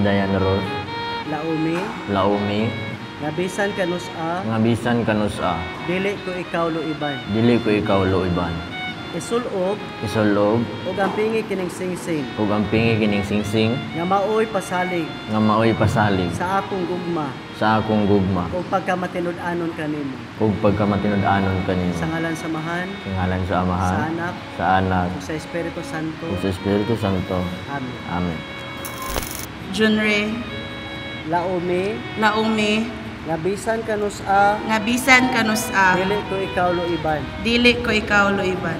Dayan Rose, laumi, laumi, nga bisan kanus-a, nga bisan kanus-a, dili ko ikaw luiban. dili ko ikaw luiban. Isulob, Isulog, ug ang pingi kining singsing, ug ang pingi kining singsing, nga maoy pasalig nga maoy pasalig sa akong gugma, sa akong gugma, ug pagkamatinud-anon kanimo. ug pagkamatinud-anon kanimo. Sa ngalan samahan, Sa ngalan sa Amahan, sa Anak, sa Anak, ug sa Espiritu Santo. ug sa Espiritu Santo. Amen. Amen. Junre, Laumi, laumi, nga bisan kanus-a, nga bisan kanus-a, dili ko ikaw luiban. dili ko ikaw luiban.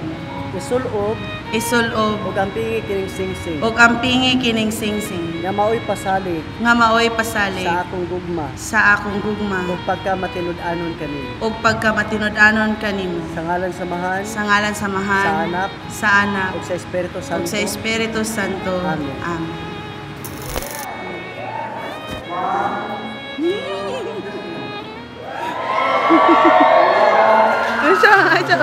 Isulob, Isulob, ug ang pingi kining singsing, ug ang pingi kining singsing, nga maoy pasalig nga maoy pasalig sa akong gugma, sa akong gugma, ug pagkamatinud-anon kanimo. ug pagkamatinud-anon kanimo. Sa ngalan samahan, Sa ngalan samahan, sa Anak, sa Anak, ug sa Espiritu ug Santo. sa Espiritu Santo. Amen. Amen. Ay, siya.